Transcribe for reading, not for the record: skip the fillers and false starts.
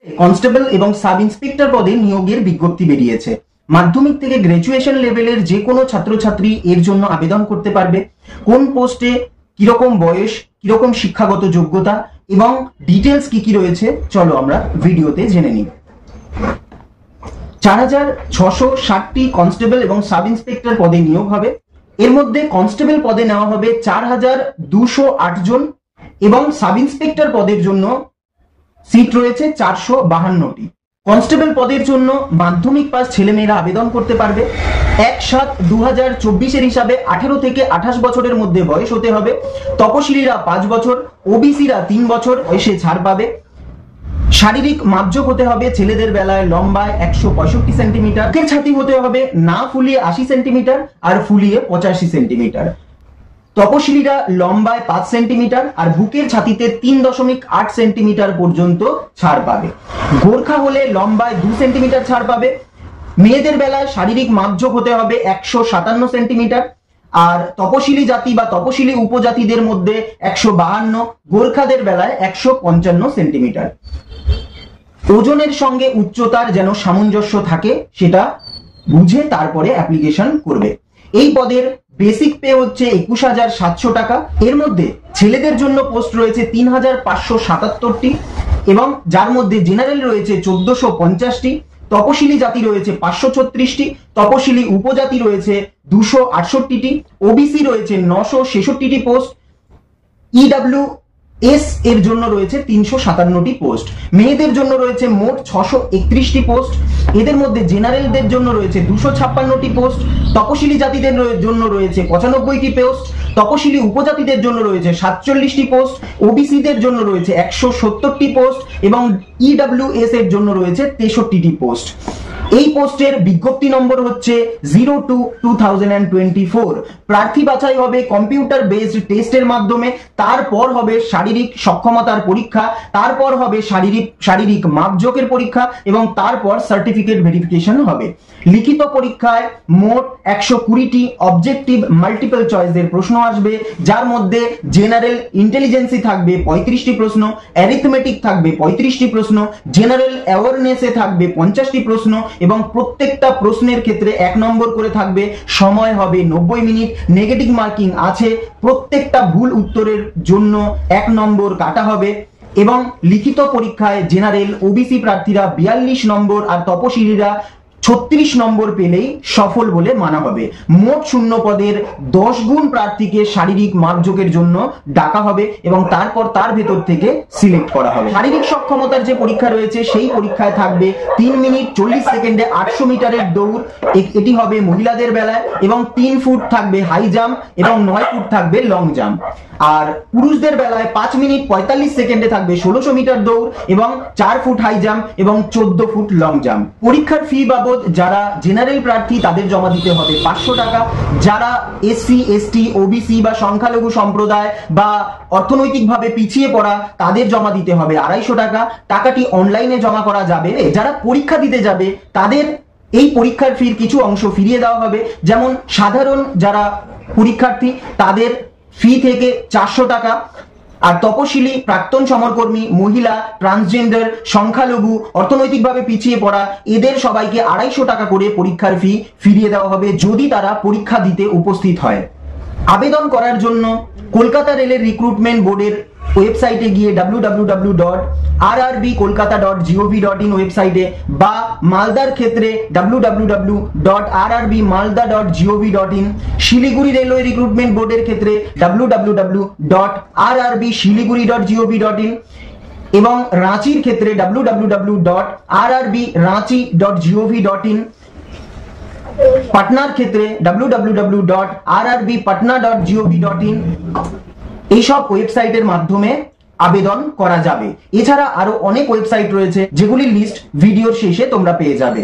Constable এবং sub inspector পদে নিয়োগের বিজ্ঞপ্তি বেরিয়েছে। মাধ্যমিক থেকে গ্র্যাজুয়েশন লেভেলের যে কোনো ছাত্রছাত্রী এর জন্য আবেদন করতে পারবে। কোন পোস্টে কিরকম বয়স, কিরকম শিক্ষাগত যোগ্যতা এবং ডিটেলস কি রয়েছে চলো আমরা ভিডিওতে জেনে নিই। 4660টি কনস্টেবল এবং সাব ইন্সপেক্টর পদে নিয়োগ হবে। এর মধ্যে কনস্টেবল পদে নেওয়া হবে 4208 জন এবং সাব ইন্সপেক্টর পদের জন্য সিট রয়েছে 452টি। কনস্টেবল পদের জন্য মাধ্যমিক পাস ছেলেমেয়েরা আবেদন করতে পারবে। 1/7/2024 হিসাবে 18 থেকে 28 বছরের মধ্যে বয়স হতে হবে। তপশিলীরা 5 বছর, ওবিসিরা 3 বছর বয়সে ছাড় পাবে। শারীরিক মাপজোক হতে হবে ছেলেদের বেলায় লম্বায় 165 সেন্টিমিটার, বুকের ছাতি হতে হবে না ফুলিয়ে 80 সেন্টিমিটার আর ফুলিয়ে 85 সেন্টিমিটার। তপশিলীরা লম্বায় 5 সেন্টিমিটার আর বুকের ছাতিতে 3.8 সেন্টিমিটার পর্যন্ত ছাড় পাবে। গোর্খা হলে লম্বায় 2 সেন্টিমিটার ছাড় পাবে। মেয়েদের বেলায় শারীরিক মাপজোক হতে হবে 157 সেন্টিমিটার আর তপশিলি জাতি বা তপশিলি উপজাতিদের মধ্যে 152, গোর্খাদের বেলায় 155 সেন্টিমিটার। ওজনের সঙ্গে উচ্চতার যেন সামঞ্জস্য থাকে সেটা বুঝে তারপরে অ্যাপ্লিকেশন করবে। এই পদের বেসিক পে হচ্ছে 21,700 টাকা। এর মধ্যে ছেলেদের জন্য পোস্ট রয়েছে 3,577টি এবং যার মধ্যে জেনারেল রয়েছে 1450টি, তপশিলি জাতি রয়েছে 536টি, তপশিলি উপজাতি রয়েছে 268টি, ওবিসি রয়েছে 966টি পোস্ট, ইডব্লিউএস এর জন্য রয়েছে 357টি পোস্ট। মেয়েদের জন্য রয়েছে মোট 631টি পোস্ট। এদের মধ্যে জেনারেলদের জন্য রয়েছে 256টি পোস্ট, তপশিলি জাতিদের জন্য রয়েছে 95টি পোস্ট, তপশিলি উপজাতিদের জন্য রয়েছে 47টি পোস্ট, ওবিসিদের জন্য রয়েছে 170টি পোস্ট এবং ইডব্লিউএস এর জন্য রয়েছে 63টি পোস্ট। এই পোস্টের বিজ্ঞপ্তি নম্বর হচ্ছে 02/2024। প্রার্থী বাছাই হবে কম্পিউটার বেসড টেস্টের মাধ্যমে, তারপর হবে শারীরিক সক্ষমতার পরীক্ষা, তারপর হবে শারীরিক মাপজোকের পরীক্ষা এবং তারপর সার্টিফিকেট ভেরিফিকেশন হবে। লিখিত পরীক্ষায় মোট 120টি অবজেক্টিভ মাল্টিপল চয়েসের প্রশ্ন আসবে, যার মধ্যে জেনারেল ইন্টেলিজেন্সি থাকবে 35টি প্রশ্ন, অ্যারিথমেটিক থাকবে 35টি প্রশ্ন, জেনারেল অ্যাওয়ারনেসে থাকবে 50টি প্রশ্ন এবং প্রত্যেকটা প্রশ্নের ক্ষেত্রে 1 নম্বর করে থাকবে। সময় হবে 90 মিনিট। নেগেটিভ মার্কিং আছে, প্রত্যেকটা ভুল উত্তরের জন্য 1 নম্বর কাটা হবে এবং লিখিত পরীক্ষায় জেনারেল ওবিসি প্রার্থীরা 42 নম্বর আর তপশিলীরা 36 নম্বর পেলেই সফল বলে মানা হবে। মোট শূন্য পদের 10 গুণ প্রার্থীকে শারীরিক মাপজোকের জন্য ডাকা হবে এবং তারপর তার ভেতর থেকে সিলেক্ট করা হবে। শারীরিক সক্ষমতার যে পরীক্ষা রয়েছে সেই পরীক্ষায় থাকবে 3 মিনিট 40 সেকেন্ডে 800 মিটারের দৌড়, এটি হবে মহিলাদের বেলায় এবং 3 ফুট থাকবে হাই জাম্প এবং 9 ফুট থাকবে লং জাম্প। আর পুরুষদের বেলায় 5 মিনিট 45 সেকেন্ডে থাকবে 1600 মিটার দৌড় এবং 4 ফুট হাই জাম্প এবং 14 ফুট লং জাম্প। পরীক্ষার ফি বাবদ যারা জেনারেল প্রার্থী তাদের জমা দিতে হবে 500 টাকা, যারা এসসি এসটি ওবিসি বা সংখ্যালঘু সম্প্রদায় বা অর্থনৈতিকভাবে পিছিয়ে পড়া তাদের জমা দিতে হবে 250 টাকা। টাকাটি অনলাইনে জমা করা যাবে। যারা পরীক্ষা দিতে যাবে তাদের এই পরীক্ষার ফির কিছু অংশ ফিরিয়ে দেওয়া হবে, যেমন সাধারণ যারা পরীক্ষার্থী তাদের ফি থেকে 400 টাকা আর তপশিলি, প্রাক্তন সমরকর্মী, মহিলা, ট্রান্সজেন্ডার, সংখ্যালঘু, অর্থনৈতিকভাবে পিছিয়ে পড়া এদের সবাইকে 250 টাকা করে পরীক্ষার ফি ফিরিয়ে দেওয়া হবে যদি তারা পরীক্ষা দিতে উপস্থিত হয়। আবেদন করার জন্য কলকাতা রেলের রিক্রুটমেন্ট বোর্ডের ওয়েবসাইটে গিয়ে www.rrbkolkata.gov.in ওয়েবসাইটে বা মালদার ক্ষেত্রে www.rrbmalda.gov.in, শিলিগুড়ি রেলওয়ে রিক্রুটমেন্ট বোর্ডের ক্ষেত্রে www.rrbsiliguri.gov.in এবং রাঁচির ক্ষেত্রে www.rrbranchi.gov.in, পাটনার ক্ষেত্রে www.rrbpatna.gov.in এইসব ওয়েবসাইটের মাধ্যমে আবেদন করা যাবে। এছাড়া আরো অনেক ওয়েবসাইট রয়েছে যেগুলির লিস্ট ভিডিওর শেষে তোমরা পেয়ে যাবে।